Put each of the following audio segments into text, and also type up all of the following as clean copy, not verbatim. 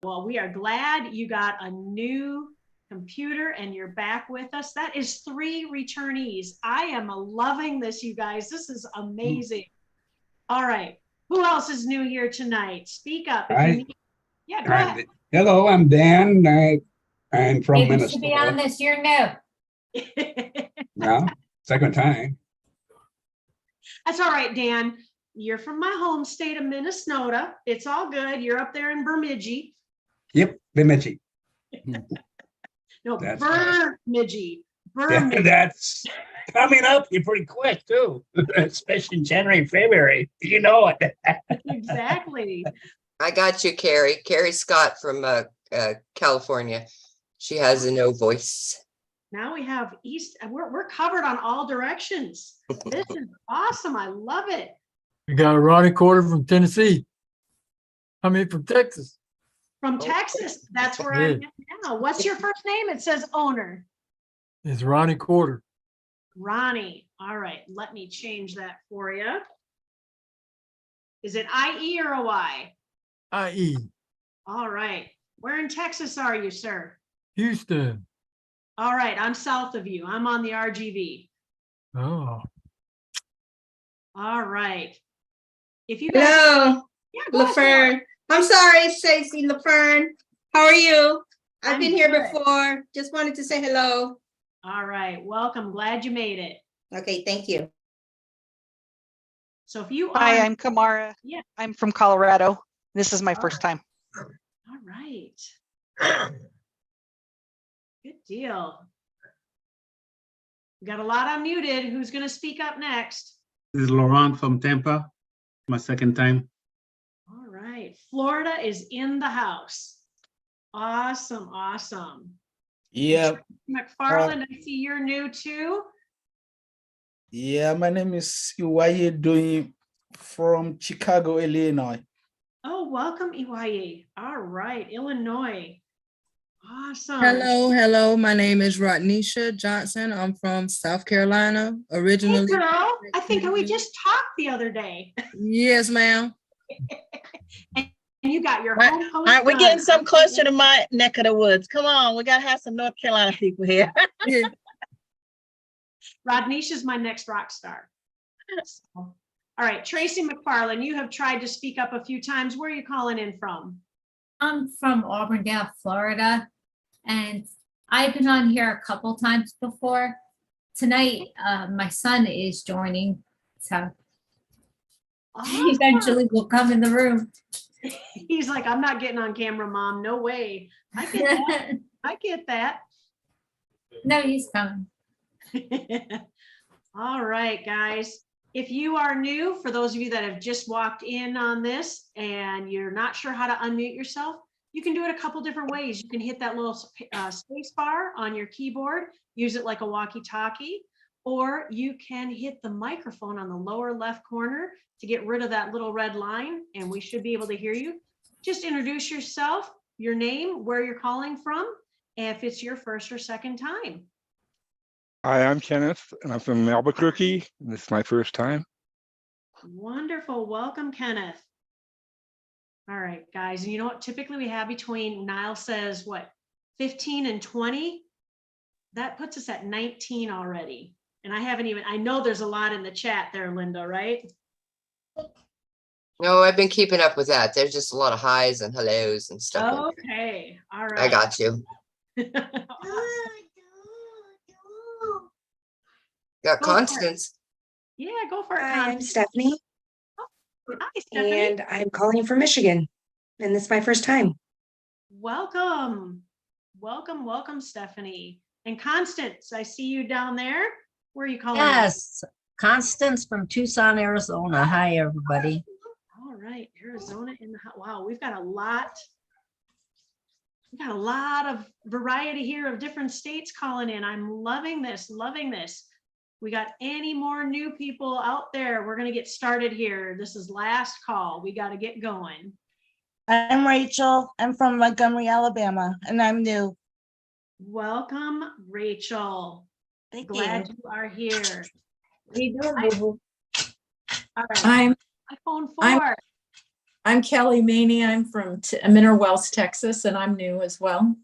Well, we are glad you got a new computer and you're back with us. That is 3 returnees. I am loving this, you guys. This is amazing. All right. Who else is new here tonight? Speak up. If you need... Yeah, go ahead. Hello, I'm Dan. I'm from Maybe Minnesota. should be on this. You're new. Well, second time. That's all right, Dan. You're from my home state of Minnesota. It's all good. You're up there in Bemidji. Yep, Bemidji. No, That's Bemidji. Yeah, that's coming up here pretty quick too, especially in January, February. You know it. Exactly. I got you, Carrie. Carrie Scott from California. She has a no voice. Now we have East. We're covered on all directions. This is awesome. I love it. We got a Ronnie Quarter from Tennessee. I mean, from Texas. From Texas. That's where I'm at now. What's your first name? It says owner. It's Ronnie Quarter. Ronnie. All right. Let me change that for you. Is it IE or a Y? IE. All right. Where in Texas are you, sir? Houston. All right. I'm south of you. I'm on the RGV. Oh. All right. If you guys... Hello, Yeah, LaFern. I'm sorry, Stacey, LaFern. How are you? I've been here good. before. Just wanted to say hello. All right. Welcome. Glad you made it. Okay, thank you. So if you are... Hi, I'm Kamara. Yeah. I'm from Colorado. This is my first time. All right. Good deal. We got a lot unmuted. Who's going to speak up next? This is Laurent from Tampa. My second time. All right. Florida is in the house. Awesome. Awesome. Yeah. McFarland, I see you're new too. Yeah, my name is Iwaye doing from Chicago, Illinois. Oh, welcome, Iwaye. All right. Illinois. Awesome. Hello. My name is Rodnisha Johnson. I'm from South Carolina, originally. Hey, girl. I think we just talked the other day. Yes, ma'am. And you got your home post. All right, we're getting some closer to my neck of the woods. Come on, we gotta have some North Carolina people here. Rodnisha is my next rock star. So, all right, Tracy McFarland, you have tried to speak up a few times. Where are you calling in from? I'm from Auburndale, Florida, and I've been on here a couple times before. Tonight, my son is joining, so he eventually will come in the room. He's like, I'm not getting on camera, Mom. No way. I get that. I get that. No, he's coming. All right, guys. If you are new, for those of you that have just walked in on this and you're not sure how to unmute yourself, you can do it a couple different ways. You can hit that little space bar on your keyboard, use it like a walkie-talkie, or you can hit the microphone on the lower left corner to get rid of that little red line, and we should be able to hear you. Just introduce yourself, your name, where you're calling from, and if it's your first or second time. Hi, I'm Kenneth, and I'm from Albuquerque. This is my first time. Wonderful. Welcome, Kenneth. All right, guys. And you know what? Typically we have between, Niall says, what, 15 and 20? That puts us at 19 already. And I haven't even, I know there's a lot in the chat there, Linda, right? No, I've been keeping up with that. There's just a lot of highs and hellos and stuff. Okay. All right. I got you. Got Constance. Yeah, go for it. Hi, I'm Stephanie. Hi, Stephanie. And I'm calling from Michigan. And this is my first time. Welcome. Welcome, Stephanie. And Constance, I see you down there. Where are you calling? Yes, Constance from Tucson, Arizona. Hi, everybody. All right, Arizona in the house. Wow, we've got a lot. We've got a lot of variety here of different states calling in. I'm loving this, loving this. We got any more new people out there? We're going to get started here. This is last call. We got to get going. I'm Rachel. I'm from Montgomery, Alabama, and I'm new. Welcome, Rachel. Glad you are here. How you doing, boo-boo? All right. iPhone 4. I'm Kelly Maney. I'm from Mineral Wells, Texas, and I'm new as well.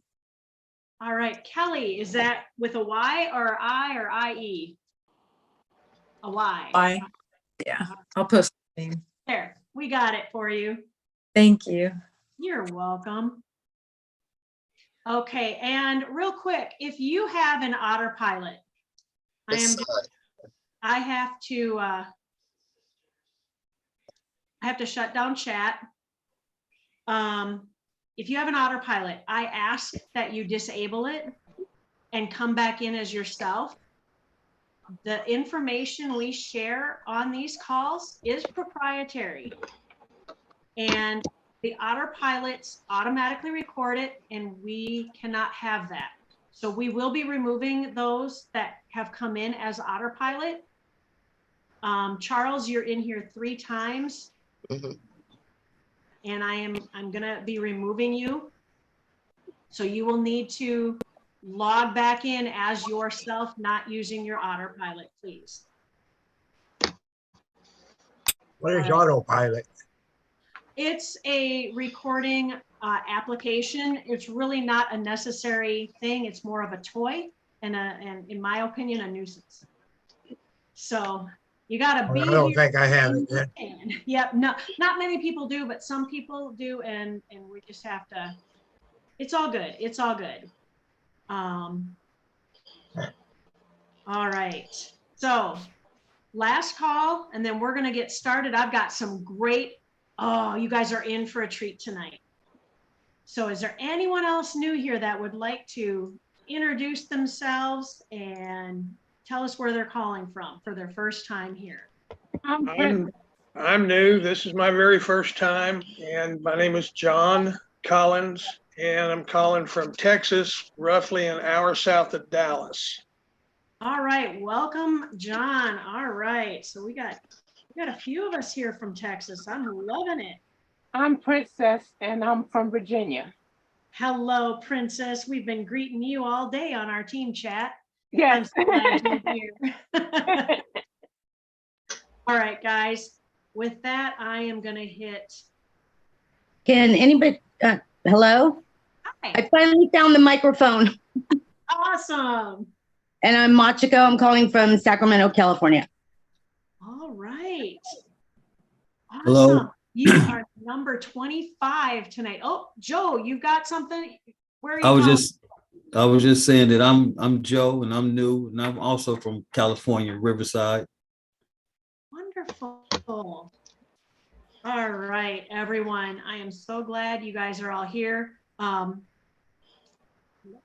All right, Kelly, is that with a Y or I or IE? A Y. Bye. Yeah, I'll post the name. There, we got it for you. Thank you. You're welcome. Okay, and real quick, if you have an autopilot, I have to shut down chat. If you have an autopilot, I ask that you disable it and come back in as yourself. The information we share on these calls is proprietary, and the autopilots automatically record it, and we cannot have that. So we will be removing those that have come in as autopilot. Charles, you're in here 3 times. And I'm gonna be removing you. So you will need to log back in as yourself, not using your autopilot, please. What is autopilot? It's a recording application. It's really not a necessary thing. It's more of a toy and in my opinion, a nuisance. So you gotta be. I don't think I have it yet. Yep, no, not many people do, but some people do, and we just have to. It's all good. It's all good. All right. So last call, and then we're gonna get started. I've got some great. Oh, you guys are in for a treat tonight. So is there anyone else new here that would like to introduce themselves and tell us where they're calling from for their first time here? I'm new. This is my very first time, and my name is John Collins, and I'm calling from Texas, roughly an hour south of Dallas. All right, welcome, John. All right, so we got a few of us here from Texas. I'm loving it. I'm Princess, and I'm from Virginia. Hello, Princess. We've been greeting you all day on our team chat. Yes. I'm so glad you're here. All right, guys. With that, I am going to hit. Can anybody, hello? Hi. I finally found the microphone. Awesome. And I'm Machiko. I'm calling from Sacramento, California. All right. Awesome. Hello. You are number 25 tonight. Oh, Joe, you got something? Where are you? I was just saying that I'm Joe and I'm new, and I'm also from California, Riverside. Wonderful. All right, everyone. I am so glad you guys are all here. Let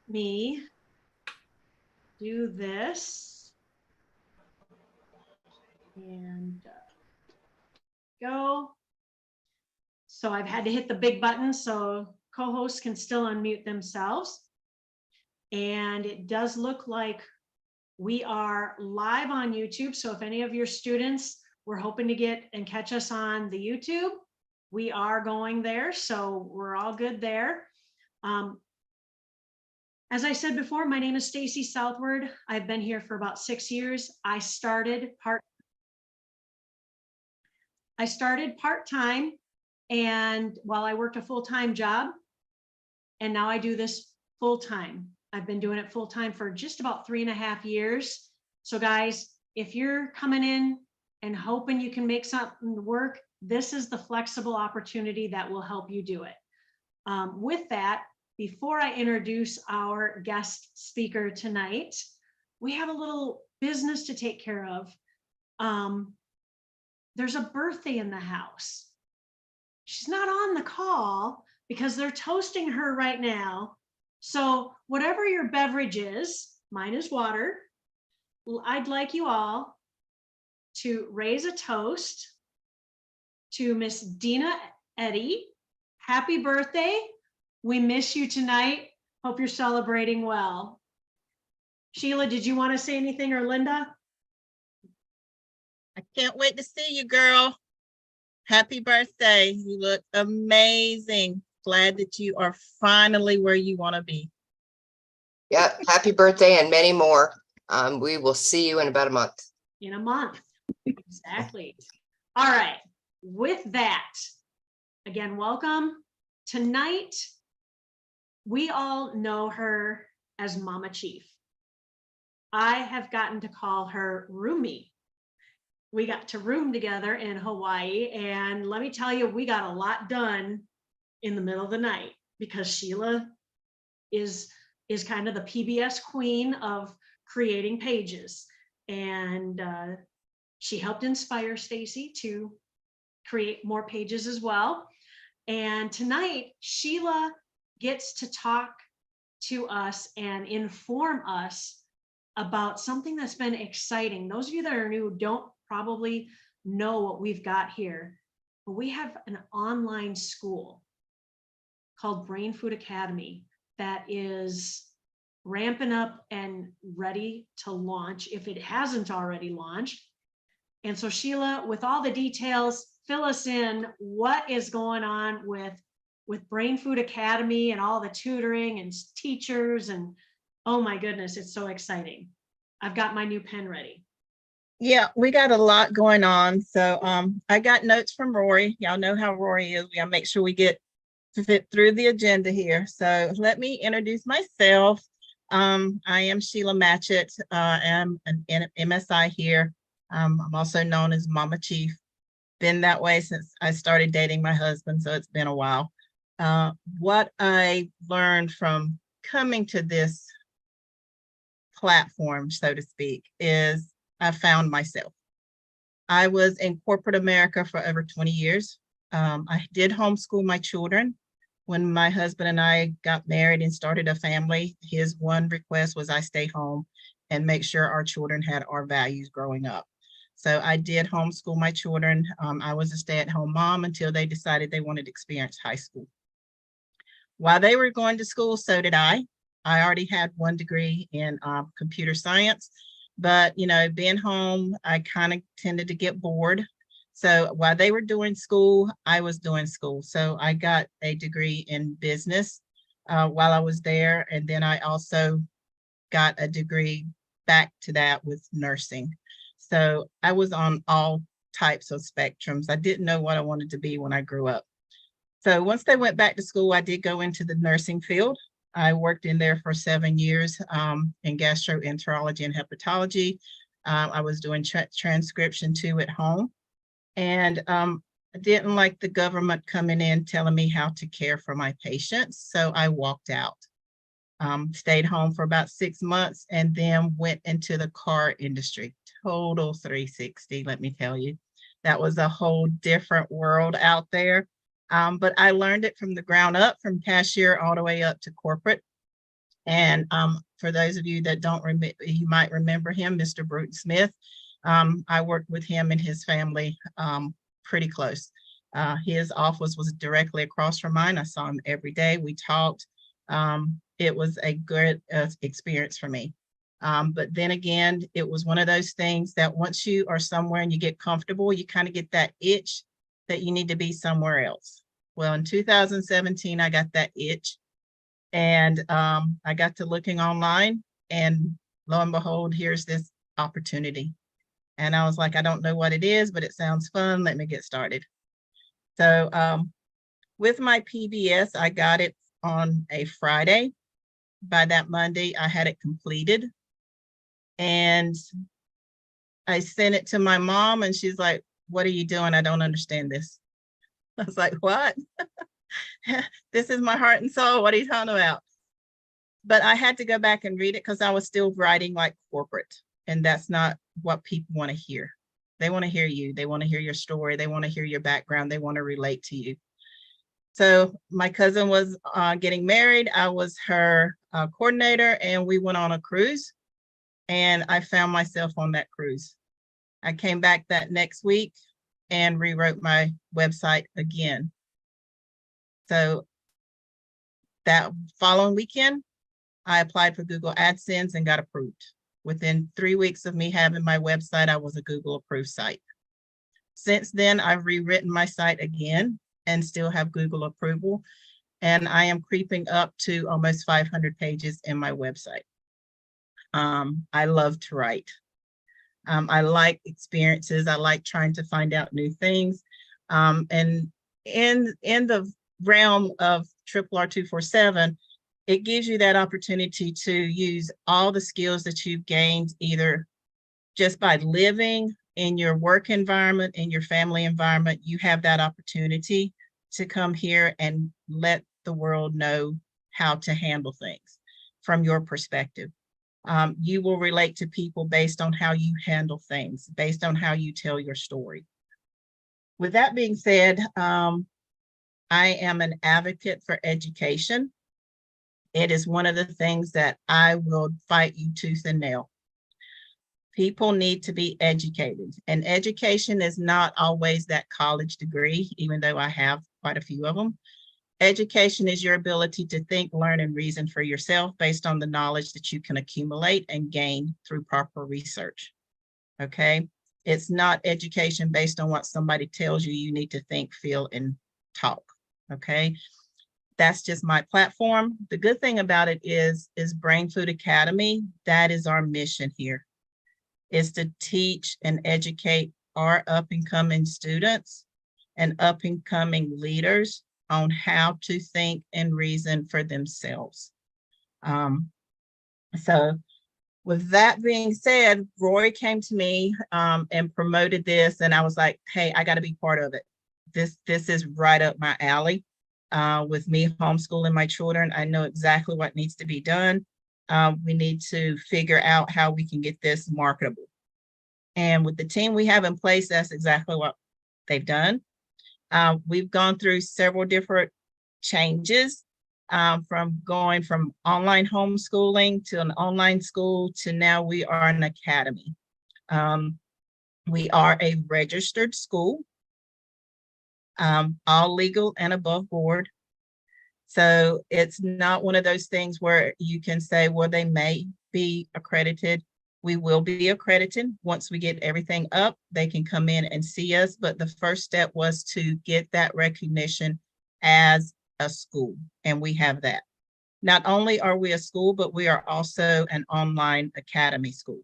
me do this. And go. So I've had to hit the big button so co-hosts can still unmute themselves. And it does look like we are live on YouTube. So if any of your students were hoping to get and catch us on the YouTube, we are going there. So we're all good there. As I said before, my name is Stacy Southward. I've been here for about 6 years. I started part-time, and while I worked a full-time job, and now I do this full-time. I've been doing it full-time for just about 3.5 years. So guys, if you're coming in and hoping you can make something work, this is the flexible opportunity that will help you do it. With that, before I introduce our guest speaker tonight, we have a little business to take care of. There's a birthday in the house. She's not on the call because they're toasting her right now. So whatever your beverage is, mine is water. I'd like you all to raise a toast to Miss Dina Eddy. Happy birthday. We miss you tonight. Hope you're celebrating well. Sheila, did you want to say anything, or Linda? I can't wait to see you, girl. Happy birthday. You look amazing. Glad that you are finally where you want to be. Yeah, happy birthday and many more. We will see you in about a month. In a month. Exactly. All right. With that, again, welcome. Tonight, we all know her as Mama Chief. I have gotten to call her Roomie. We got to room together in Hawaii, and let me tell you, we got a lot done in the middle of the night because Sheila is kind of the PBS queen of creating pages, and she helped inspire Stacy to create more pages as well. And tonight, Sheila gets to talk to us and inform us about something that's been exciting. Those of you that are new don't probably know what we've got here, but we have an online school called Brain Food Academy that is ramping up and ready to launch if it hasn't already launched. And so Sheila, with all the details, fill us in what is going on with Brain Food Academy and all the tutoring and teachers, and oh my goodness, it's so exciting. I've got my new pen ready. Yeah, we got a lot going on. So I got notes from Rory. Y'all know how Rory is. We gotta make sure we get to fit through the agenda here. So let me introduce myself. I am Sheila Matchett. I'm an MSI here. I'm also known as Mama Chief. Been that way since I started dating my husband, so it's been a while. What I learned from coming to this platform, so to speak, is I found myself. I was in corporate America for over 20 years. I did homeschool my children. When my husband and I got married and started a family, his one request was I stay home and make sure our children had our values growing up. So I did homeschool my children. I was a stay-at-home mom until they decided they wanted to experience high school. While they were going to school, so did I. I already had one degree in computer science, but being home, I kind of tended to get bored. So while they were doing school, I was doing school. So I got a degree in business while I was there. And then I also got a degree back to that with nursing. So I was on all types of spectrums. I didn't know what I wanted to be when I grew up. So once they went back to school, I did go into the nursing field. I worked in there for 7 years in gastroenterology and hepatology. I was doing transcription too at home. And I didn't like the government coming in telling me how to care for my patients. So I walked out, stayed home for about 6 months, and then went into the car industry. Total 360, let me tell you. That was a whole different world out there. But I learned it from the ground up, from cashier all the way up to corporate. And for those of you that don't remember, you might remember him, Mr. Bruton Smith. I worked with him and his family pretty close. His office was directly across from mine. I saw him every day. We talked. It was a good experience for me. But then again, it was one of those things that once you are somewhere and you get comfortable, you kind of get that itch that you need to be somewhere else. Well, in 2017, I got that itch, and I got to looking online, and lo and behold, here's this opportunity. And I was like, I don't know what it is, but it sounds fun. Let me get started. So with my PBS, I got it on a Friday. By that Monday, I had it completed. And I sent it to my mom, and she's like, what are you doing? I don't understand this. I was like, what? This is my heart and soul. What are you talking about? But I had to go back and read it because I was still writing like corporate. And that's not what people want to hear. They want to hear you. They want to hear your story. They want to hear your background. They want to relate to you. So my cousin was getting married. I was her coordinator, and we went on a cruise. And I found myself on that cruise. I came back that next week and rewrote my website again. So that following weekend, I applied for Google AdSense and got approved. Within 3 weeks of me having my website, I was a Google approved site. Since then, I've rewritten my site again and still have Google approval. And I am creeping up to almost 500 pages in my website. I love to write. I like experiences. I like trying to find out new things. And in the realm of RRR247, it gives you that opportunity to use all the skills that you've gained either just by living in your work environment, in your family environment. You have that opportunity to come here and let the world know how to handle things from your perspective. You will relate to people based on how you handle things, based on how you tell your story. With that being said, I am an advocate for education. It is one of the things that I will fight you tooth and nail. People need to be educated, and education is not always that college degree, even though I have quite a few of them. Education is your ability to think, learn, and reason for yourself based on the knowledge that you can accumulate and gain through proper research. Okay? It's not education based on what somebody tells you you need to think, feel, and talk. Okay? That's just my platform. The good thing about it is Brain Food Academy, that is our mission here, is to teach and educate our up-and-coming students and up-and-coming leaders on how to think and reason for themselves. So with that being said, Roy came to me and promoted this, and I was like, hey, I got to be part of it. This is right up my alley. With me homeschooling my children, I know exactly what needs to be done. We need to figure out how we can get this marketable. And with the team we have in place, that's exactly what they've done. We've gone through several different changes, from going from online homeschooling to an online school to now we are an academy. We are a registered school, all legal and above board. So it's not one of those things where you can say, well, they may be accredited. We will be accredited. Once we get everything up, they can come in and see us. But the first step was to get that recognition as a school, and we have that. Not only are we a school, but we are also an online academy school,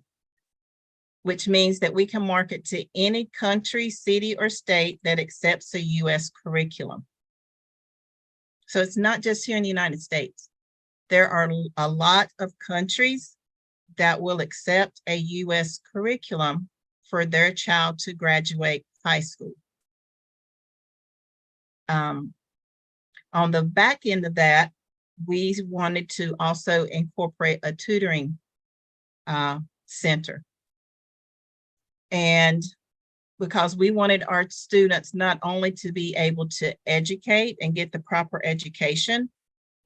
which means that we can market to any country, city, or state that accepts a US curriculum. So it's not just here in the United States. There are a lot of countries that will accept a US curriculum for their child to graduate high school. On the back end of that, we wanted to also incorporate a tutoring center. And because we wanted our students not only to be able to educate and get the proper education,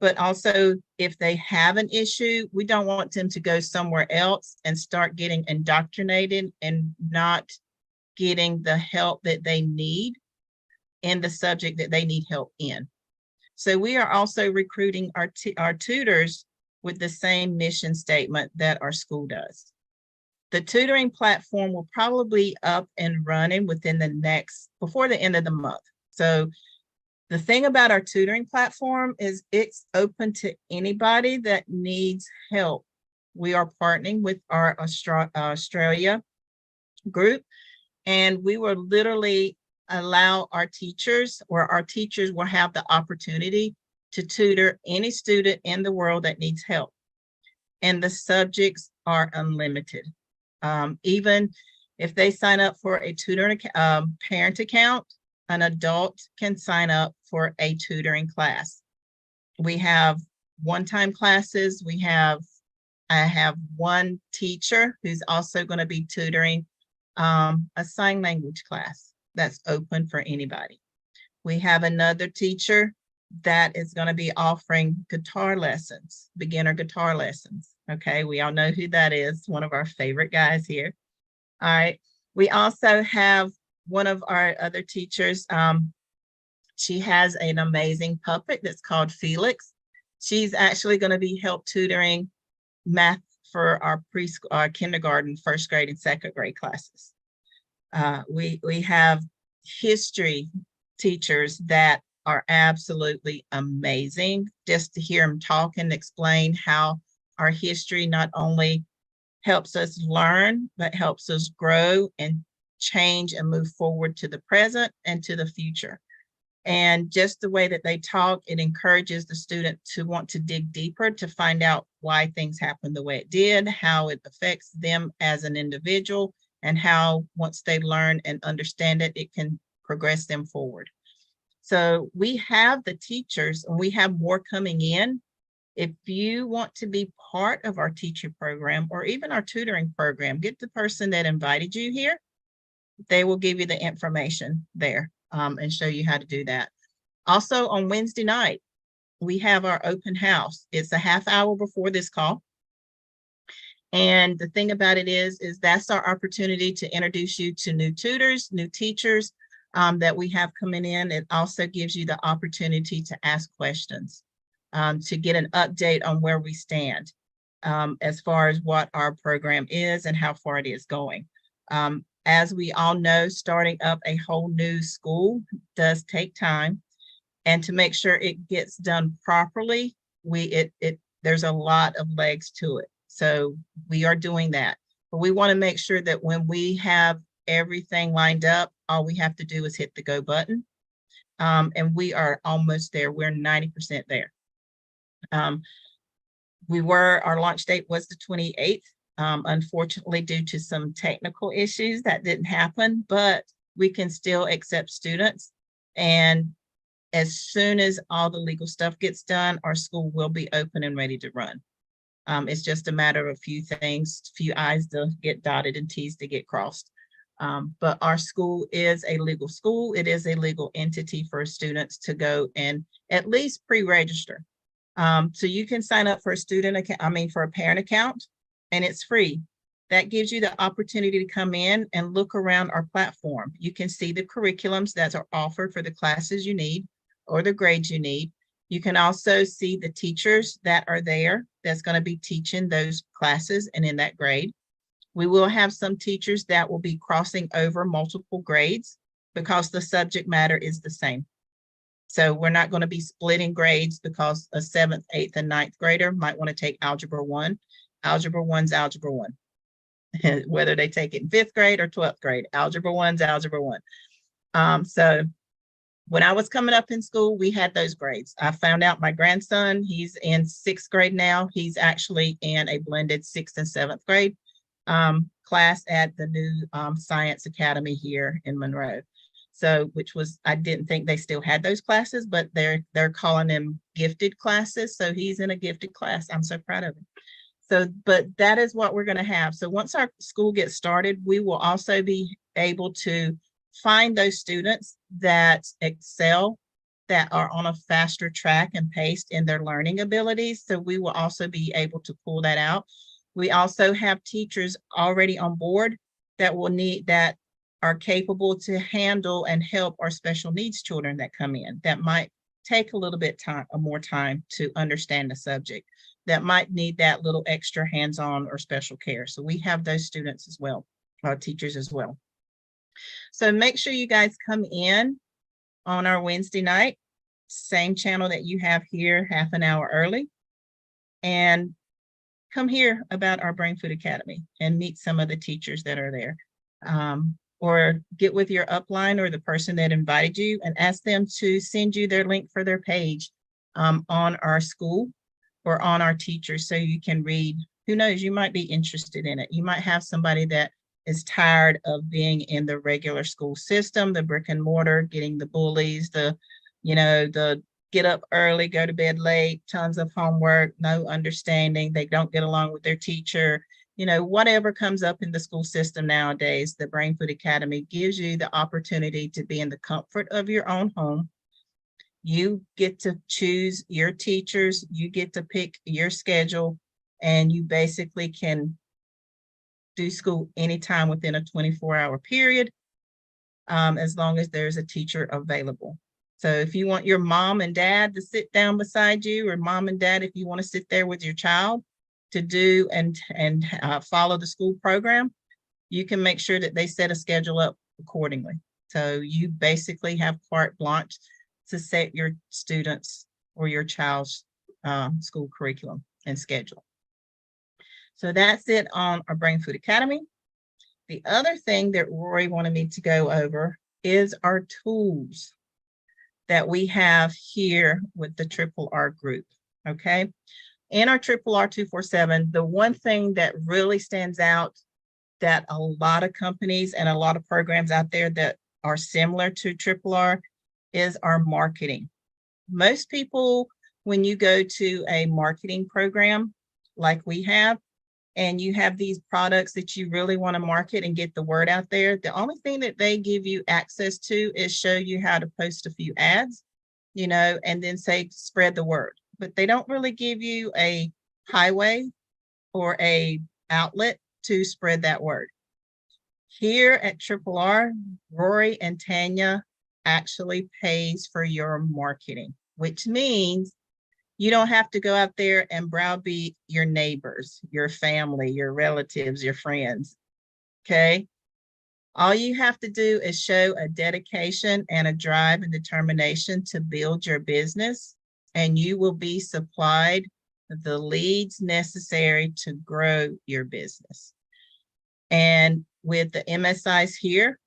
but also if they have an issue, we don't want them to go somewhere else and start getting indoctrinated and not getting the help that they need in the subject that they need help in. So we are also recruiting our tutors with the same mission statement that our school does. The tutoring platform will probably be up and running before the end of the month. So the thing about our tutoring platform is it's open to anybody that needs help. We are partnering with our Australia group, and we will literally allow our teachers, or our teachers will have the opportunity to tutor any student in the world that needs help. And the subjects are unlimited. Even if they sign up for a tutoring parent account, an adult can sign up for a tutoring class. We have one-time classes. I have one teacher who's also going to be tutoring a sign language class that's open for anybody. We have another teacher that is going to be offering guitar lessons, beginner guitar lessons. Okay, we all know who that is, one of our favorite guys here. All right, we also have one of our other teachers. She has an amazing puppet that's called Felix. She's actually going to be help tutoring math for our preschool, our kindergarten, first grade, and second grade classes. We have history teachers that are absolutely amazing. Just to hear them talk and explain how our history not only helps us learn, but helps us grow and change and move forward to the present and to the future. And just the way that they talk, it encourages the student to want to dig deeper to find out why things happened the way it did, how it affects them as an individual, and how once they learn and understand it, it can progress them forward. So we have the teachers, and we have more coming in. If you want to be part of our teacher program or even our tutoring program, get the person that invited you here. They will give you the information there and show you how to do that. Also on Wednesday night, we have our open house. It's a half hour before this call. And the thing about it is that's our opportunity to introduce you to new tutors, new teachers that we have coming in. It also gives you the opportunity to ask questions, to get an update on where we stand as far as what our program is and how far it is going. As we all know, starting up a whole new school does take time. And to make sure it gets done properly, there's a lot of legs to it. So we are doing that. But we want to make sure that when we have everything lined up, all we have to do is hit the go button. And we are almost there. We're 90% there. Our launch date was the 28th. Unfortunately, due to some technical issues, that didn't happen, but we can still accept students. And as soon as all the legal stuff gets done, our school will be open and ready to run. It's just a matter of a few things, few I's to get dotted and T's to get crossed. But our school is a legal school. It is a legal entity for students to go and at least pre-register. So you can sign up for a student account, for a parent account, and it's free. That gives you the opportunity to come in and look around our platform. You can see the curriculums that are offered for the classes you need or the grades you need. You can also see the teachers that are there that's going to be teaching those classes and in that grade. We will have some teachers that will be crossing over multiple grades because the subject matter is the same. So we're not going to be splitting grades because a 7th, 8th, and 9th grader might want to take Algebra 1. Algebra 1's Algebra 1. Whether they take it in 5th grade or 12th grade, Algebra 1's Algebra 1. So when I was coming up in school, we had those grades. I found out my grandson, he's in 6th grade now. He's actually in a blended 6th and 7th grade class at the new Science Academy here in Monroe. So, I didn't think they still had those classes, but they're calling them gifted classes. So he's in a gifted class. I'm so proud of him. So, but that is what we're going to have. So once our school gets started, we will also be able to find those students that excel, that are on a faster track and pace in their learning abilities. So we will also be able to pull that out. We also have teachers already on board that are capable to handle and help our special needs children that come in, that might take a little bit more time to understand the subject, that might need that little extra hands-on or special care. So we have those students as well, our teachers as well. So make sure you guys come in on our Wednesday night, same channel that you have here, half an hour early, and come hear about our Brain Food Academy and meet some of the teachers that are there. Or get with your upline or the person that invited you and ask them to send you their link for their page on our school or on our teachers so you can read. Who knows, you might be interested in it. You might have somebody that is tired of being in the regular school system, the brick and mortar, getting the bullies, the get up early, go to bed late, tons of homework, no understanding, they don't get along with their teacher. Whatever comes up in the school system nowadays, the Brain Food Academy gives you the opportunity to be in the comfort of your own home. You get to choose your teachers, you get to pick your schedule, and you basically can do school anytime within a 24-hour period, as long as there's a teacher available. So if you want your mom and dad to sit down beside you, or mom and dad, if you want to sit there with your child to do and follow the school program, you can make sure that they set a schedule up accordingly. So you basically have carte blanche to set your students or your child's school curriculum and schedule. So that's it on our Brain Food Academy. The other thing that Rory wanted me to go over is our tools. that we have here with the RRR group, okay? In our RRR247, the one thing that really stands out that a lot of companies and a lot of programs out there that are similar to RRR is our marketing. Most people, when you go to a marketing program like we have, and you have these products that you really want to market and get the word out there, the only thing that they give you access to is show you how to post a few ads, you know, and then say spread the word. But they don't really give you a highway or a outlet to spread that word. Here at RRR, Rory and Tanya actually pays for your marketing, which means you don't have to go out there and browbeat your neighbors, your family, your relatives, your friends, okay? All you have to do is show a dedication and a drive and determination to build your business, and you will be supplied the leads necessary to grow your business. And with the MSIs here,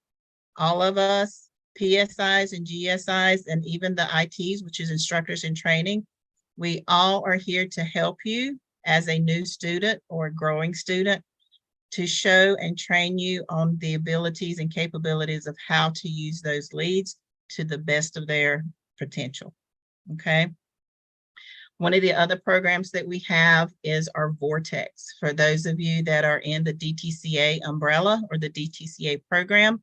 all of us, PSIs and GSIs, and even the ITs, which is instructors in training, we all are here to help you as a new student or a growing student to show and train you on the abilities and capabilities of how to use those leads to the best of their potential, okay? One of the other programs that we have is our Vortex. For those of you that are in the DTCA umbrella or the DTCA program,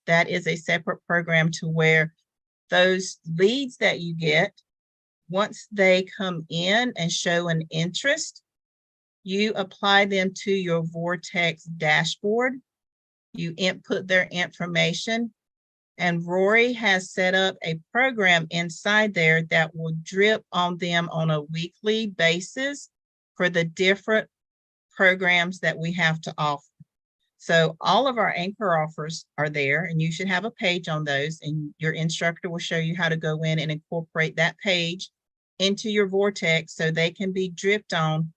that is a separate program to where those leads that you get, once they come in and show an interest, you apply them to your Vortex dashboard. You input their information, and Rory has set up a program inside there that will drip on them on a weekly basis for the different programs that we have to offer. So all of our anchor offers are there, and you should have a page on those, and your instructor will show you how to go in and incorporate that page into your Vortex so they can be dripped on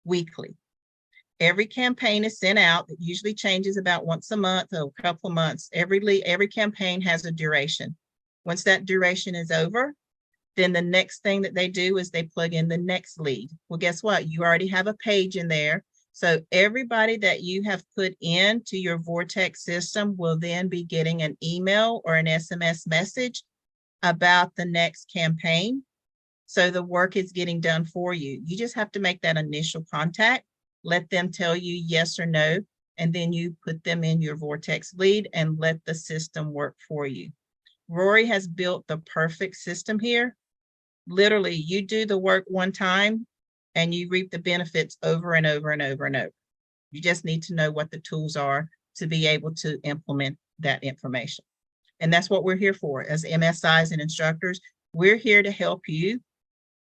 weekly. Every campaign is sent out. It usually changes about once a month or a couple of months. Every campaign has a duration. Once that duration is over, then the next thing that they do is they plug in the next lead. Well, guess what? You already have a page in there. So everybody that you have put into your Vortex system will then be getting an email or an SMS message about the next campaign. So the work is getting done for you. You just have to make that initial contact, let them tell you yes or no, and then you put them in your Vortex lead and let the system work for you. Rory has built the perfect system here. Literally, you do the work one time and you reap the benefits over and over and over and over. You just need to know what the tools are to be able to implement that information. And that's what we're here for as MSIs and instructors. We're here to help you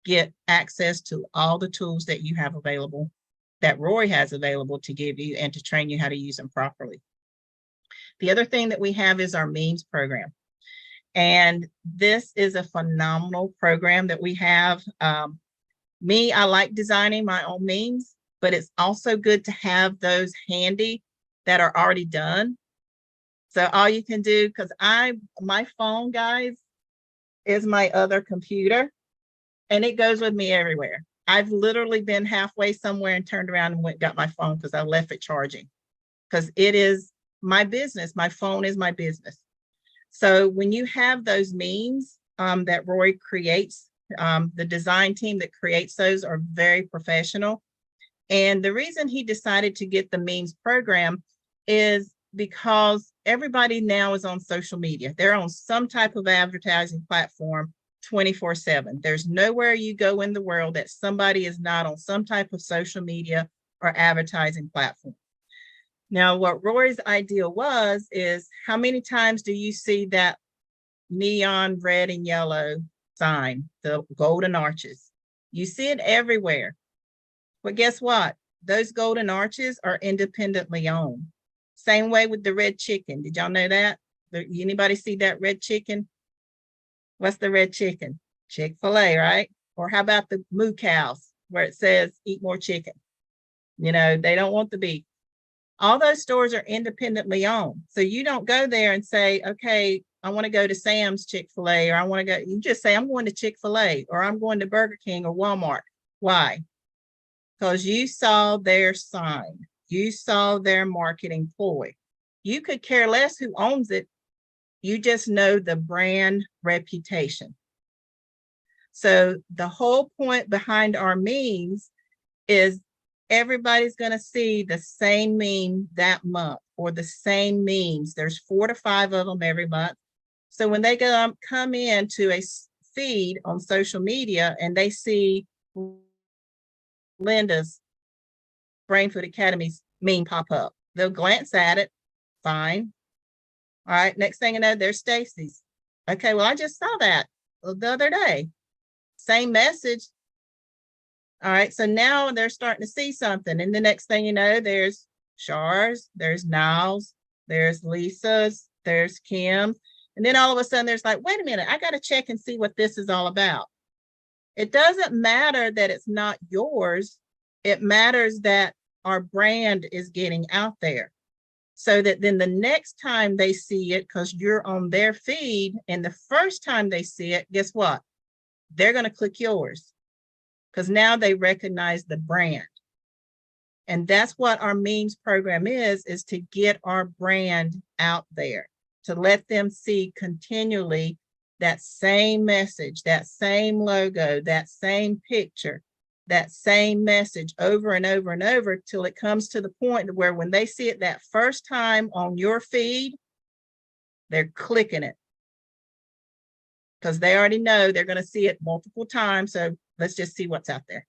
get access to all the tools that you have available, that Rory has available to give you and to train you how to use them properly. The other thing that we have is our memes program. And this is a phenomenal program that we have. I like designing my own memes, but it's also good to have those handy that are already done. So all you can do, because my phone, guys, is my other computer. And it goes with me everywhere. I've literally been halfway somewhere and turned around and got my phone because I left it charging. Because it is my business. My phone is my business. So when you have those memes that Rory creates, the design team that creates those are very professional. And the reason he decided to get the memes program is because everybody now is on social media. They're on some type of advertising platform 24/7. There's nowhere you go in the world that somebody is not on some type of social media or advertising platform. Now, what Rory's idea is how many times do you see that neon red and yellow sign, the golden arches? You see it everywhere. But guess what? Those golden arches are independently owned. Same way with the red chicken. Did y'all know that? Anybody see that red chicken? What's the red chicken? Chick-fil-A, right? Or how about the moo cows where it says eat more chicken? You know, they don't want the beef. All those stores are independently owned. So you don't go there and say, okay, I want to go to Sam's Chick-fil-A, or I want to go, you just say, I'm going to Chick-fil-A, or I'm going to Burger King or Walmart. Why? Because you saw their sign. You saw their marketing ploy. You could care less who owns it. You just know the brand reputation. So the whole point behind our memes is everybody's going to see the same meme that month, or the same memes. There's 4 to 5 of them every month. So when they come into a feed on social media and they see Linda's Brain Food Academy's meme pop up, they'll glance at it. Fine. All right. Next thing you know, there's Stacy's. Okay. Well, I just saw that the other day. Same message. All right. So now they're starting to see something. And the next thing you know, there's Char's, there's Niles, there's Lisa's, there's Kim's. And then all of a sudden there's like, wait a minute, I got to check and see what this is all about. It doesn't matter that it's not yours. It matters that our brand is getting out there, so that then the next time they see it, because you're on their feed, and the first time they see it, guess what? They're going to click yours, because now they recognize the brand. And that's what our memes program is to get our brand out there, to let them see continually that same message, that same logo, that same picture, that same message over and over and over, till it comes to the point where when they see it that first time on your feed, they're clicking it, because they already know they're going to see it multiple times. So let's just see what's out there.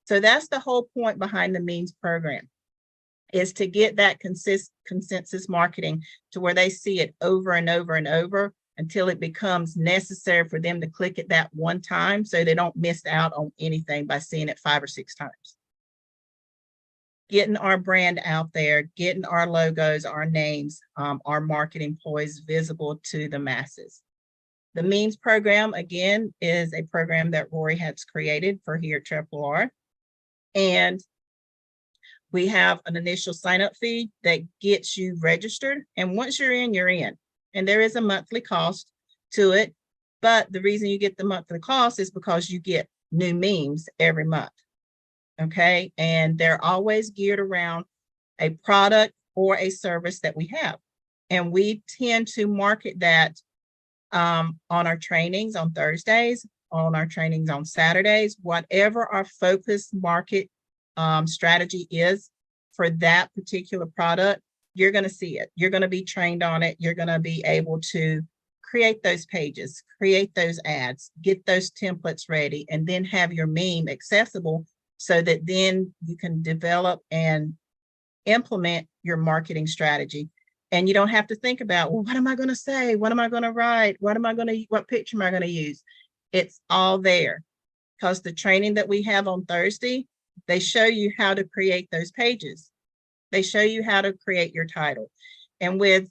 So that's the whole point behind the memes program, is to get that consensus marketing to where they see it over and over and over until it becomes necessary for them to click it that one time, so they don't miss out on anything by seeing it 5 or 6 times. Getting our brand out there, getting our logos, our names, our marketing ploys visible to the masses. The memes program, again, is a program that Rory has created for here at Triple R. And we have an initial sign-up fee that gets you registered. And once you're in, you're in. And there is a monthly cost to it. But the reason you get the monthly cost is because you get new memes every month. Okay. And they're always geared around a product or a service that we have. And we tend to market that on our trainings on Thursdays, on our trainings on Saturdays, whatever our focus market strategy is for that particular product, you're going to see it. You're going to be trained on it. You're going to be able to create those pages, create those ads, get those templates ready, and then have your meme accessible so that then you can develop and implement your marketing strategy. And you don't have to think about, well, what am I going to say? What am I going to write? What picture am I going to use? It's all there, because the training that we have on Thursday, they show you how to create those pages. They show you how to create your title. And with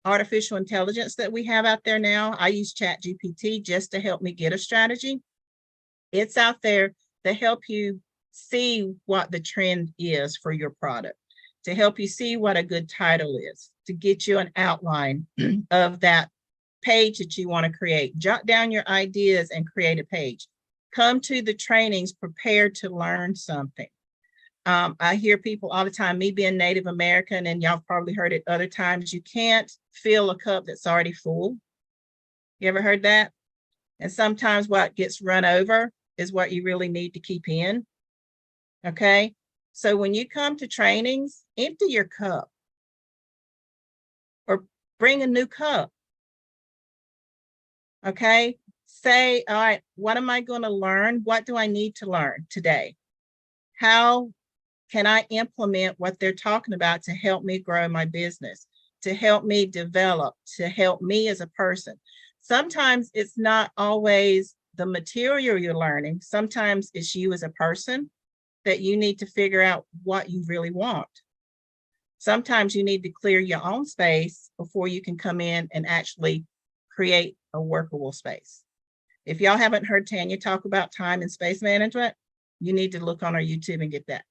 artificial intelligence that we have out there now, I use ChatGPT just to help me get a strategy. It's out there to help you see what the trend is for your product, to help you see what a good title is, to get you an outline of that page that you want to create. Jot down your ideas and create a page. Come to the trainings prepared to learn something. I hear people all the time, me being Native American, and y'all probably heard it other times, you can't fill a cup that's already full. You ever heard that? And sometimes what gets run over is what you really need to keep in. Okay. So when you come to trainings, empty your cup or bring a new cup. Okay. Say, all right, what am I going to learn? What do I need to learn today? How can I implement what they're talking about to help me grow my business, to help me develop, to help me as a person? Sometimes it's not always the material you're learning. Sometimes it's you as a person that you need to figure out what you really want. Sometimes you need to clear your own space before you can come in and actually create a workable space. If y'all haven't heard Tanya talk about time and space management, you need to look on her YouTube and get that,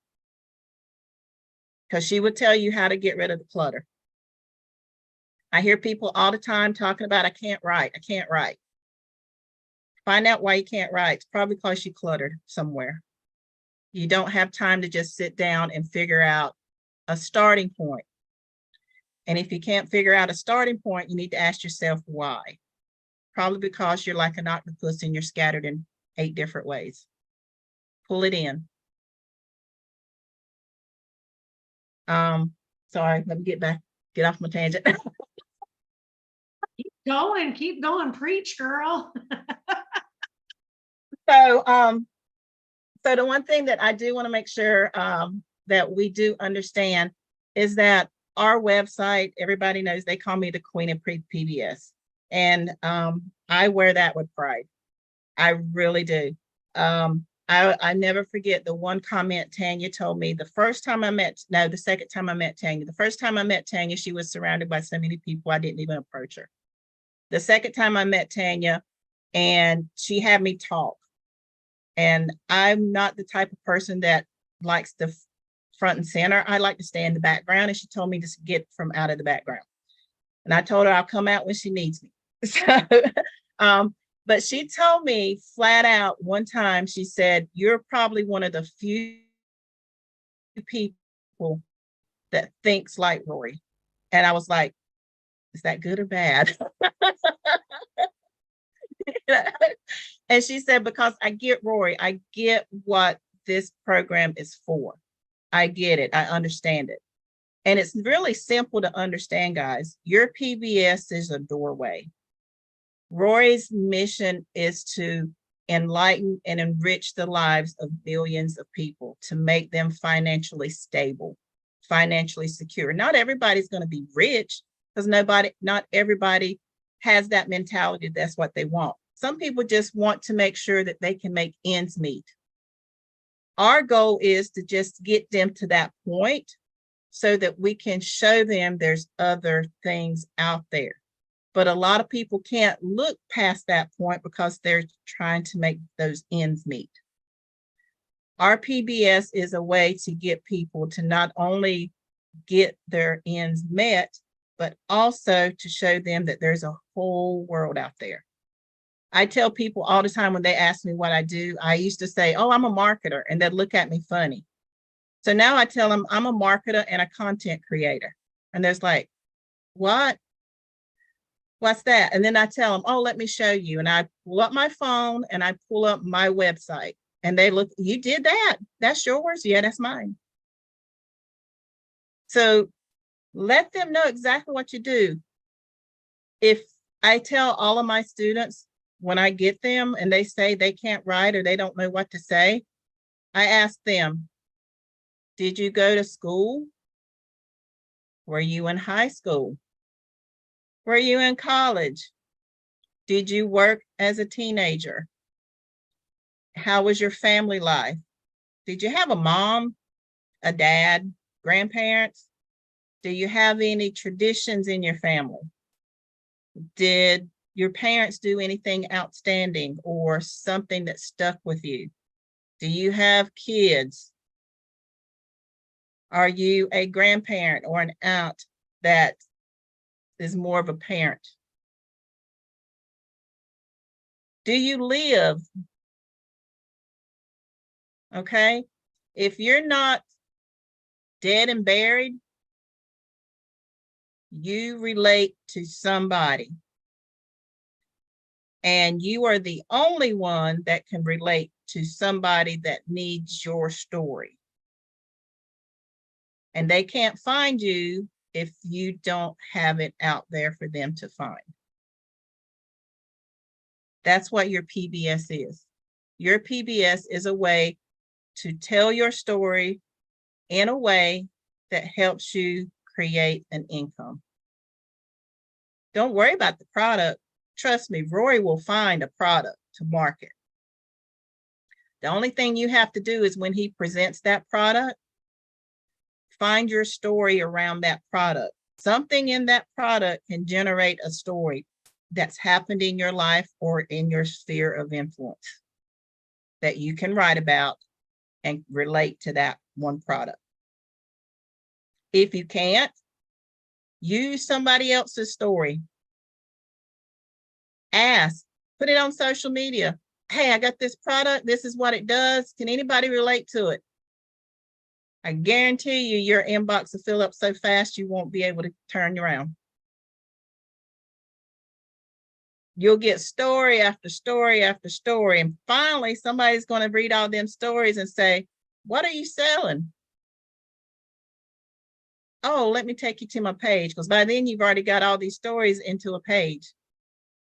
because she would tell you how to get rid of the clutter. I hear people all the time talking about, I can't write, I can't write. Find out why you can't write. It's probably because you cluttered somewhere. You don't have time to just sit down and figure out a starting point. And if you can't figure out a starting point, you need to ask yourself why. Probably because you're like an octopus and you're scattered in 8 different ways. Pull it in. Sorry, let me get off my tangent. Keep going, preach, girl. So, so the one thing that I do want to make sure that we do understand is that our website, everybody knows they call me the queen of PBS. And I wear that with pride. I really do. I never forget the one comment Tanya told me the second time I met Tanya. The first time I met Tanya, she was surrounded by so many people, I didn't even approach her. The second time I met Tanya, and she had me talk. And I'm not the type of person that likes the front and center. I like to stay in the background. And she told me to get from out of the background. And I told her I'll come out when she needs me. So, but she told me flat out one time, she said, you're probably one of the few people that thinks like Rory. And I was like, is that good or bad? And she said, because I get Rory, I get what this program is for. I get it. I understand it. And it's really simple to understand, guys. Your PBS is a doorway. Rory's mission is to enlighten and enrich the lives of billions of people, to make them financially stable, financially secure. Not everybody's going to be rich, because not everybody has that mentality. That's what they want. Some people just want to make sure that they can make ends meet. Our goal is to just get them to that point so that we can show them there's other things out there. But a lot of people can't look past that point because they're trying to make those ends meet. Our PBS is a way to get people to not only get their ends met, but also to show them that there's a whole world out there. I tell people all the time when they ask me what I do, I used to say, oh, I'm a marketer, and they'd look at me funny. So now I tell them I'm a marketer and a content creator. And there's like, what? What's that? And then I tell them, oh, let me show you. And I pull up my phone and I pull up my website. And they look, you did that? That's yours? Yeah, that's mine. So let them know exactly what you do. If I tell all of my students, when I get them and they say they can't write or they don't know what to say, I ask them, did you go to school? Were you in high school? Were you in college? Did you work as a teenager? How was your family life? Did you have a mom, a dad, grandparents? Do you have any traditions in your family? Did your parents do anything outstanding or something that stuck with you? Do you have kids? Are you a grandparent or an aunt that is more of a parent? Do you live? Okay. If you're not dead and buried, you relate to somebody. And you are the only one that can relate to somebody that needs your story. And they can't find you if you don't have it out there for them to find. That's what your PBS is. Your PBS is a way to tell your story in a way that helps you create an income. Don't worry about the product. Trust me, Rory will find a product to market. The only thing you have to do is when he presents that product, find your story around that product. Something in that product can generate a story that's happened in your life or in your sphere of influence that you can write about and relate to that one product. If you can't, Use somebody else's story. Ask, put it on social media. Hey, I got this product. This is what it does. Can anybody relate to it? I guarantee you your inbox will fill up so fast you won't be able to turn around. You'll get story after story after story. And finally, somebody's going to read all them stories and say, what are you selling? Oh, let me take you to my page. Because by then you've already got all these stories into a page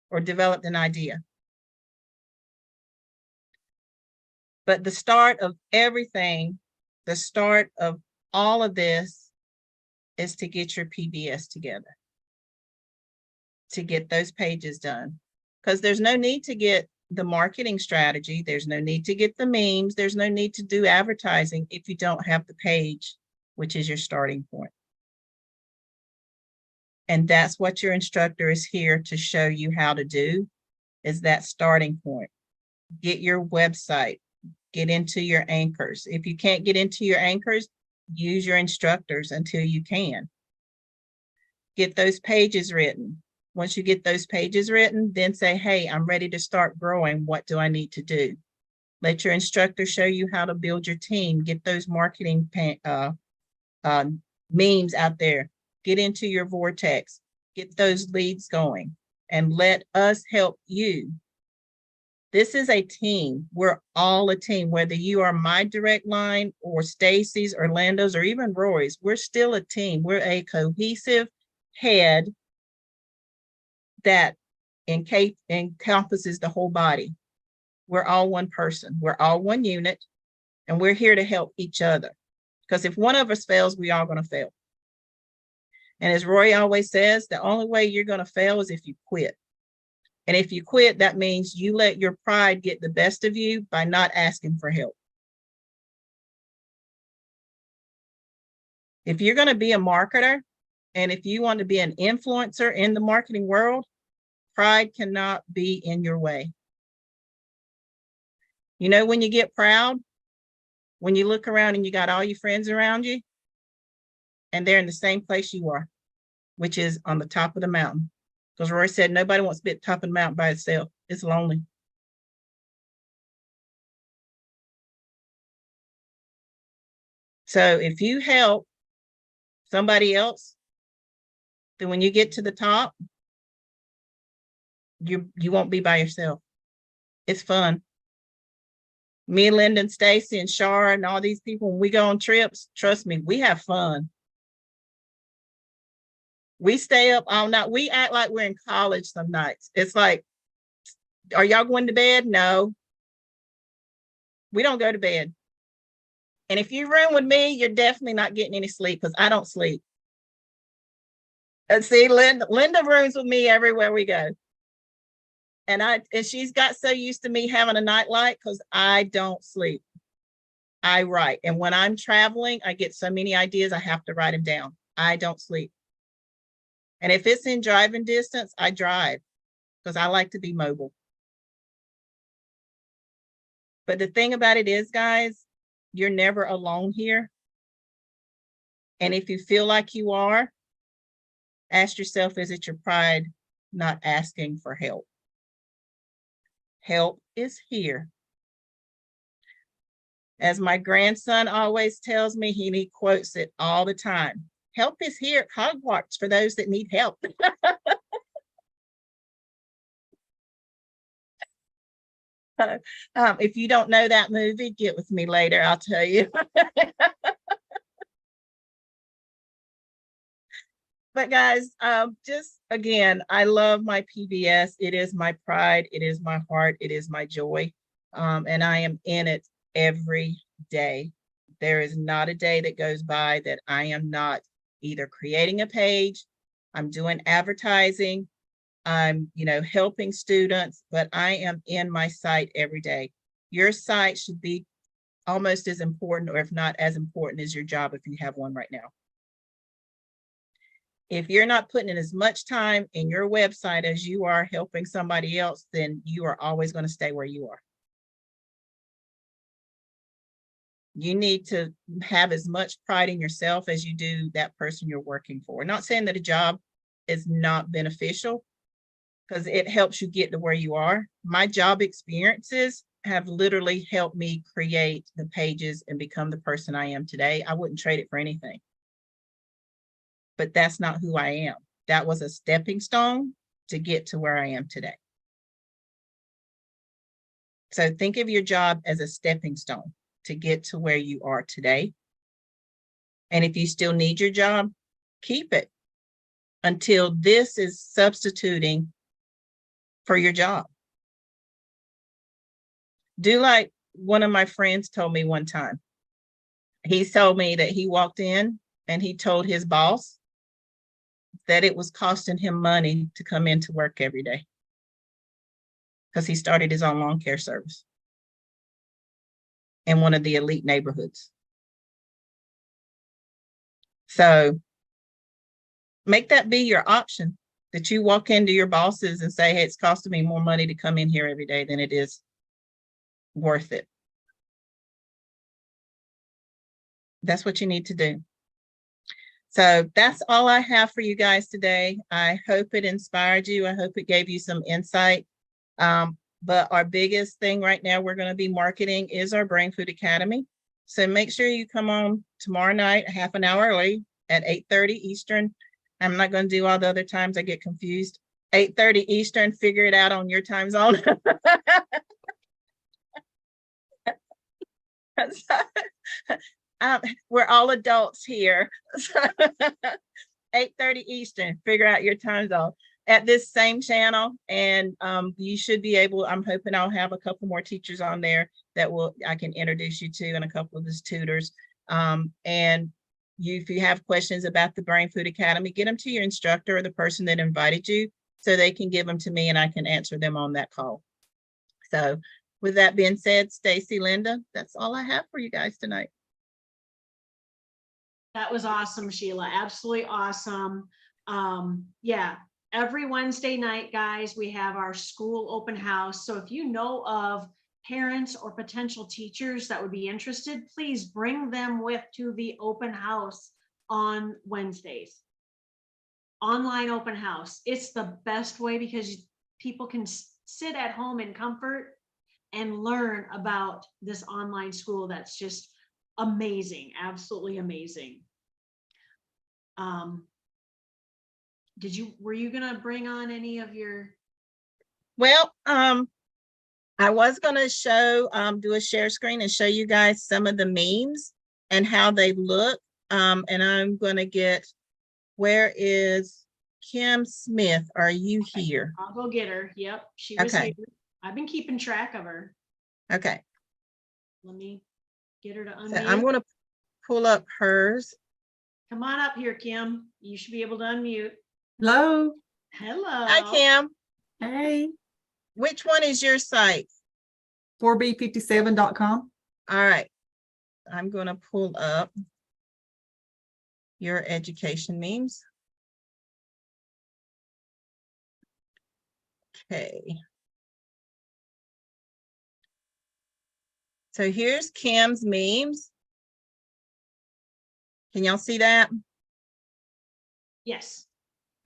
or developed an idea. But the start of everything, the start of all of this is to get your PBS together, to get those pages done. Because there's no need to get the marketing strategy. There's no need to get the memes. There's no need to do advertising if you don't have the page, which is your starting point. And that's what your instructor is here to show you how to do, is that starting point. Get your website, get into your anchors. If you can't get into your anchors, use your instructors until you can. Get those pages written. Once you get those pages written, then say, hey, I'm ready to start growing. What do I need to do? Let your instructor show you how to build your team. Get those marketing memes out there. Get into your vortex. Get those leads going. And let us help you. This is a team. We're all a team. Whether you are my direct line or Stacy's, Orlando's, or even Roy's, we're still a team. We're a cohesive head that encompasses the whole body. We're all one person. We're all one unit, and we're here to help each other. Because if one of us fails, we all going to fail. And as Roy always says, the only way you're going to fail is if you quit. And if you quit, that means you let your pride get the best of you by not asking for help. If you're going to be a marketer, and if you want to be an influencer in the marketing world, pride cannot be in your way. You know, when you get proud, when you look around and you got all your friends around you, and they're in the same place you are, which is on the top of the mountain. Because Roy said, nobody wants to be at the top of the mountain by itself. It's lonely. So if you help somebody else, then when you get to the top, you won't be by yourself. It's fun. Me and Linda and Stacy and Shara and all these people, when we go on trips, trust me, we have fun. We stay up all night. We act like we're in college some nights. It's like, are y'all going to bed? No. We don't go to bed. And if you room with me, you're definitely not getting any sleep because I don't sleep. And see, Linda rooms with me everywhere we go. And she's got so used to me having a nightlight because I don't sleep. I write. And when I'm traveling, I get so many ideas, I have to write them down. I don't sleep. And if it's in driving distance, I drive because I like to be mobile. But the thing about it is, guys, you're never alone here. And if you feel like you are, ask yourself, is it your pride not asking for help? Help is here. As my grandson always tells me, he quotes it all the time. Help is here at Hogwarts for those that need help. If you don't know that movie, get with me later, I'll tell you. But guys, just again, I love my PBS. It is my pride. It is my heart. It is my joy. And I am in it every day. There is not a day that goes by that I am not either creating a page, I'm doing advertising, I'm, helping students, but I am in my site every day. Your site should be almost as important, or if not as important as your job if you have one right now. If you're not putting in as much time in your website as you are helping somebody else, then you are always going to stay where you are. You need to have as much pride in yourself as you do that person you're working for. Not saying that a job is not beneficial, because it helps you get to where you are. My job experiences have literally helped me create the pages and become the person I am today. I wouldn't trade it for anything. But that's not who I am. That was a stepping stone to get to where I am today. So think of your job as a stepping stone to get to where you are today. And if you still need your job, keep it until this is substituting for your job. Do like one of my friends told me one time. He told me that he walked in and he told his boss that it was costing him money to come into work every day because he started his own lawn care service in one of the elite neighborhoods. So make that be your option, that you walk into your bosses and say, hey, it's costing me more money to come in here every day than it is worth it. That's what you need to do. So that's all I have for you guys today. I hope it inspired you. I hope it gave you some insight. But our biggest thing right now we're going to be marketing is our Brain Food Academy. So make sure you come on tomorrow night, half an hour early at 8:30 Eastern. I'm not going to do all the other times. I get confused. 8:30 Eastern, figure it out on your time zone. We're all adults here. 8:30 Eastern, figure out your time zone at this same channel. And you should be able, I'm hoping I'll have a couple more teachers on there that I can introduce you to, and a couple of his tutors. And if you have questions about the Brain Food Academy, get them to your instructor or the person that invited you so they can give them to me and I can answer them on that call. So with that being said, Stacy, Linda, that's all I have for you guys tonight. That was awesome, Sheila. Absolutely awesome. Yeah, every Wednesday night, guys, we have our school open house. So if you know of parents or potential teachers that would be interested, please bring them to the open house on Wednesdays. Online open house. It's the best way because people can sit at home in comfort and learn about this online school that's just amazing, absolutely amazing. Were you gonna bring on any of your? Well, I was gonna show, do a share screen and show you guys some of the memes and how they look. And I'm gonna get, where is Kim Smith? Are you here? I'll go get her. Yep, she was here. I've been keeping track of her. Okay. Let me get her to unmute. So I'm going to pull up hers. Come on up here, Kim. You should be able to unmute. Hello. Hello. Hi, Kim. Hey. Which one is your site? 4b57.com. All right. I'm going to pull up your education memes. Okay. So here's Kim's memes. Can y'all see that? Yes.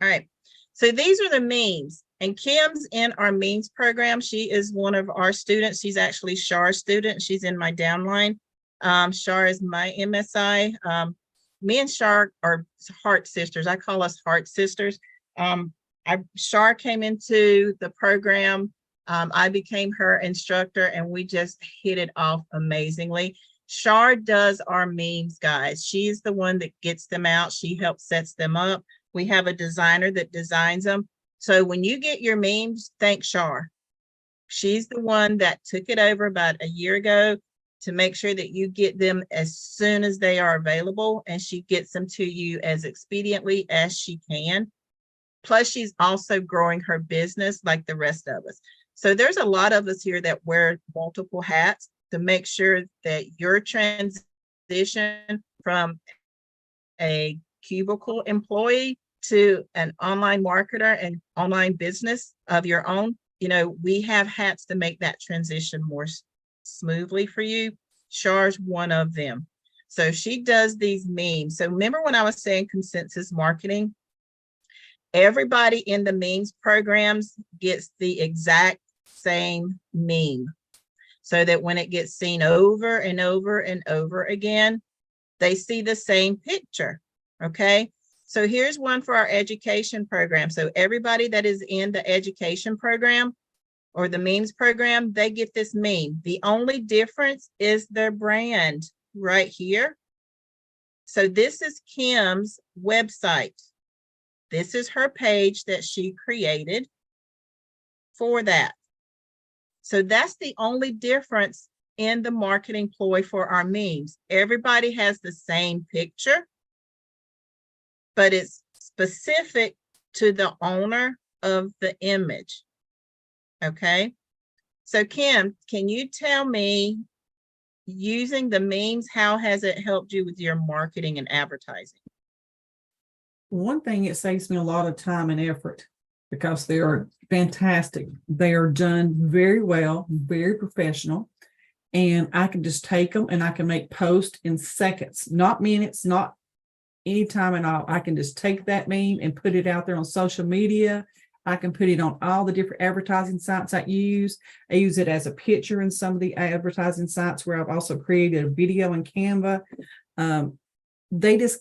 All right. So these are the memes. And Kim's in our memes program. She is one of our students. She's actually Char's student. She's in my downline. Char is my MSI. Me and Char are heart sisters. I call us heart sisters. Char came into the program. I became her instructor and we just hit it off amazingly. Char does our memes, guys. She's the one that gets them out. She helps sets them up. We have a designer that designs them. So when you get your memes, thank Char. She's the one that took it over about a year ago to make sure that you get them as soon as they are available, and she gets them to you as expediently as she can. Plus, she's also growing her business like the rest of us. So there's a lot of us here that wear multiple hats to make sure that your transition from a cubicle employee to an online marketer and online business of your own, you know, we have hats to make that transition more smoothly for you. Char's one of them. So she does these memes. So remember when I was saying consensus marketing? Everybody in the memes programs gets the exact same meme, so that when it gets seen over and over and over again, they see the same picture. Okay. So here's one for our education program. So everybody that is in the education program or the memes program, they get this meme. The only difference is their brand right here. So this is Kim's website. This is her page that she created for that. So that's the only difference in the marketing ploy for our memes. Everybody has the same picture, but it's specific to the owner of the image. Okay. So Kim, can you tell me, using the memes, how has it helped you with your marketing and advertising? One thing, it saves me a lot of time and effort because they are fantastic. They are done very well, very professional. And I can just take them and I can make posts in seconds, not minutes, not any time at all. I can just take that meme and put it out there on social media. I can put it on all the different advertising sites I use. I use it as a picture in some of the advertising sites where I've also created a video in Canva. They just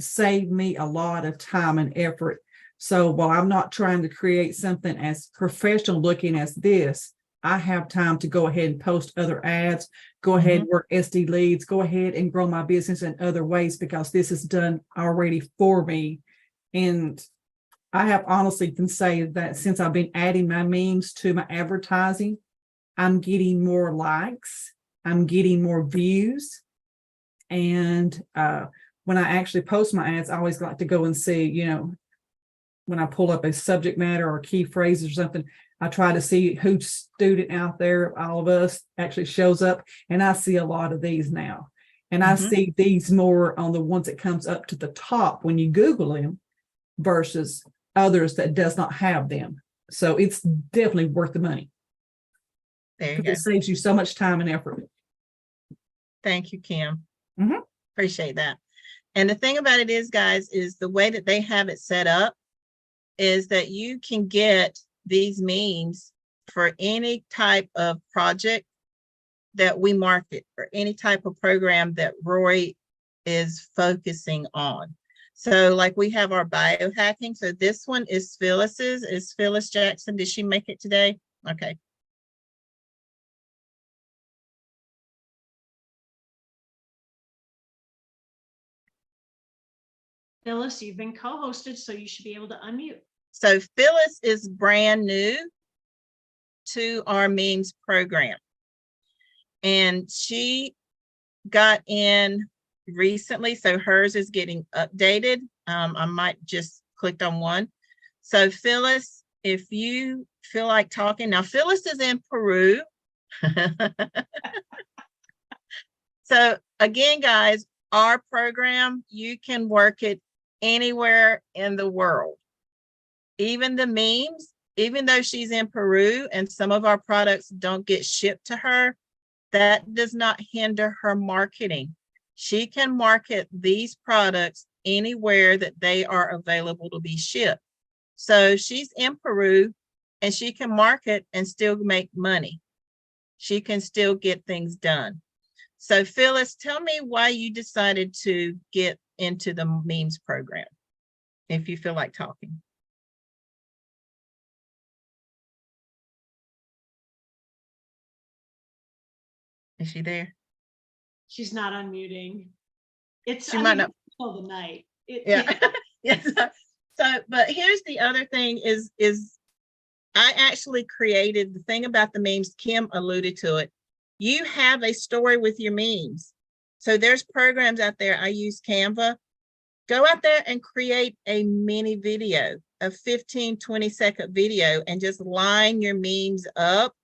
save me a lot of time and effort. So while I'm not trying to create something as professional looking as this, I have time to go ahead and post other ads, go ahead and work SD leads, go ahead and grow my business in other ways because this is done already for me. And I have honestly can say that since I've been adding my memes to my advertising, I'm getting more likes, I'm getting more views. And when I actually post my ads, I always like to go and see, you know, when I pull up a subject matter or key phrases or something, I try to see whose student out there, all of us, actually shows up. And I see a lot of these now. And I see these more on the ones that comes up to the top when you Google them versus others that does not have them. So it's definitely worth the money. There you go. It saves you so much time and effort. Thank you, Kim. Appreciate that. And the thing about it is, guys, is the way that they have it set up is that you can get these memes for any type of project that we market or any type of program that Roy is focusing on. So like we have our biohacking. So this one is Phyllis's. Is Phyllis Jackson, did she make it today? Okay. Phyllis, you've been co-hosted, so you should be able to unmute. So Phyllis is brand new to our memes program. And she got in recently, so hers is getting updated. I might just click on one. So Phyllis, if you feel like talking, now Phyllis is in Peru. So again, guys, our program, you can work it anywhere in the world. Even the memes, even though she's in Peru and some of our products don't get shipped to her, that does not hinder her marketing. She can market these products anywhere that they are available to be shipped. So she's in Peru and she can market and still make money. She can still get things done. So Phyllis, tell me why you decided to get into the memes program, if you feel like talking. Is she there? She's not unmuting. It's She might not. Of the night. Yeah. Yes. So, but here's the other thing is I actually created the thing about the memes. Kim alluded to it. You have a story with your memes. So there's programs out there. I use Canva. Go out there and create a mini video, a 15, 20-second video, and just line your memes up.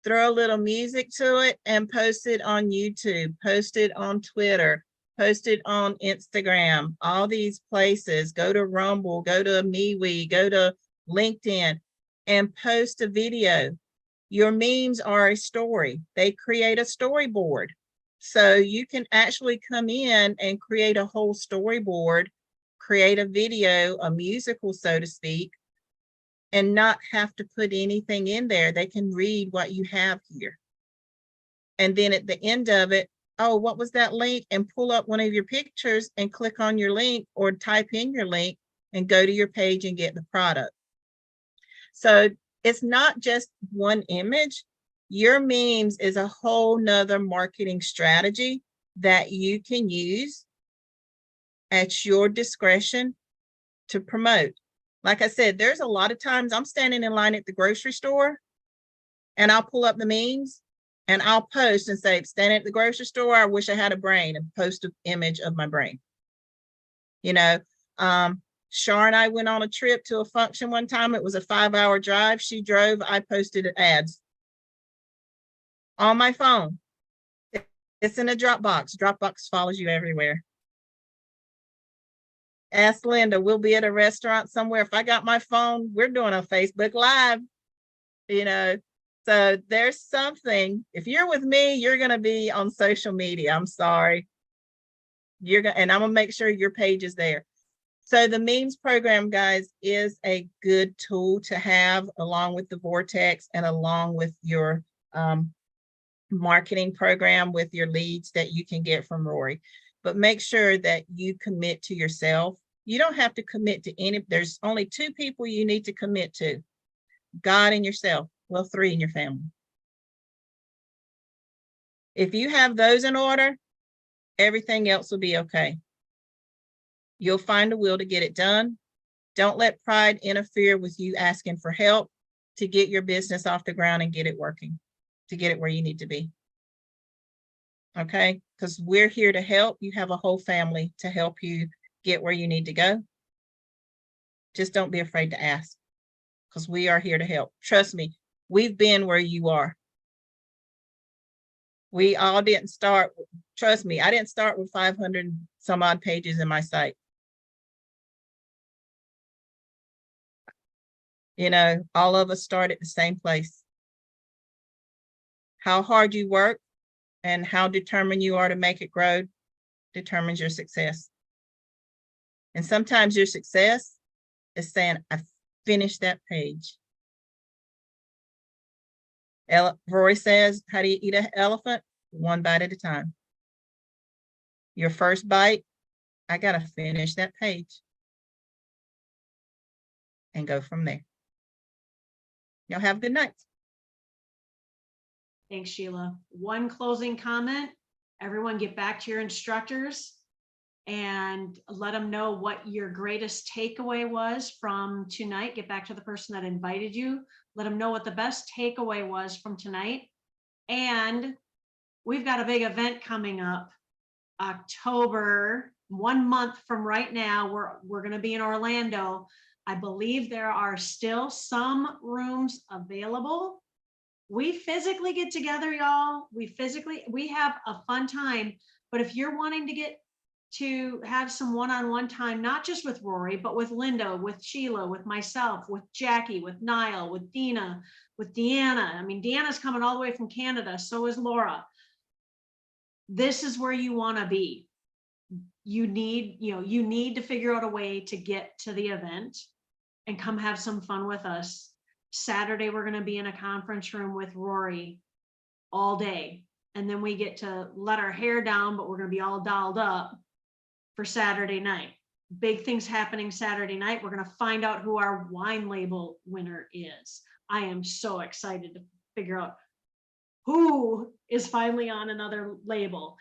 Throw a little music to it and post it on YouTube, post it on Twitter, post it on Instagram, all these places. Go to Rumble, go to MeWe, go to LinkedIn and post a video Your memes are a story. They create a storyboard. So you can actually come in and create a whole storyboard, create a video, a musical, so to speak, and not have to put anything in there. They can read what you have here. And then at the end of it, oh, what was that link? And pull up one of your pictures and click on your link or type in your link and go to your page and get the product. So it's not just one image. Your memes is a whole nother marketing strategy that you can use at your discretion to promote. Like I said, there's a lot of times I'm standing in line at the grocery store and I'll pull up the memes and I'll post and say, standing at the grocery store, I wish I had a brain, and post an image of my brain. You know, Shar and I went on a trip to a function one time. It was a 5-hour drive. She drove, I posted ads on my phone. It's in a Dropbox. Dropbox follows you everywhere. Ask Linda, we'll be at a restaurant somewhere. If I got my phone, we're doing a Facebook Live, you know. So there's something, if you're with me, you're going to be on social media. I'm sorry. And I'm going to make sure your page is there. So the memes program, guys, is a good tool to have along with the Vortex and along with your marketing program with your leads that you can get from Rory. But make sure that you commit to yourself. You don't have to commit to any, there's only 2 people you need to commit to, God and yourself. Well, 3 in your family. If you have those in order, everything else will be okay. You'll find a will to get it done. Don't let pride interfere with you asking for help to get your business off the ground and get it working, to get it where you need to be. Okay, because we're here to help. You have a whole family to help you get where you need to go. Just don't be afraid to ask, because we are here to help. Trust me, we've been where you are. We all didn't start, trust me, I didn't start with 500 some odd pages in my site. You know, all of us start at the same place. How hard you work and how determined you are to make it grow determines your success. And sometimes your success is saying, I finished that page. Roy says, how do you eat an elephant? 1 bite at a time. Your first bite, I gotta finish that page and go from there. Y'all have a good night. Thanks, Sheila. One closing comment. Everyone get back to your instructors and let them know what your greatest takeaway was from tonight. Get back to the person that invited you. Let them know what the best takeaway was from tonight. And we've got a big event coming up October, 1 month from right now. We're going to be in Orlando. I believe there are still some rooms available. We physically get together, y'all. We have a fun time. But if you're wanting to get to have some one-on-one time, not just with Rory, but with Linda, with Sheila, with myself, with Jackie, with Niall, with Dina, with Deanna. I mean, Deanna's coming all the way from Canada. So is Laura. This is where you want to be. You need to figure out a way to get to the event and come have some fun with us. Saturday, we're going to be in a conference room with Rory all day. And then we get to let our hair down, but we're going to be all dolled up for Saturday night. Big things happening Saturday night. We're going to find out who our wine label winner is. I am so excited to figure out who is finally on another label.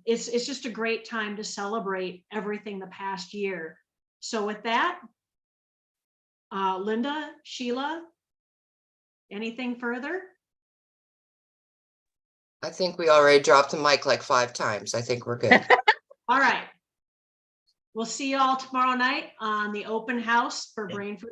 It's just a great time to celebrate everything the past year. So with that, Linda, Sheila, anything further? I think we already dropped the mic like 5 times. I think we're good. All right. We'll see you all tomorrow night on the open house for Brain Food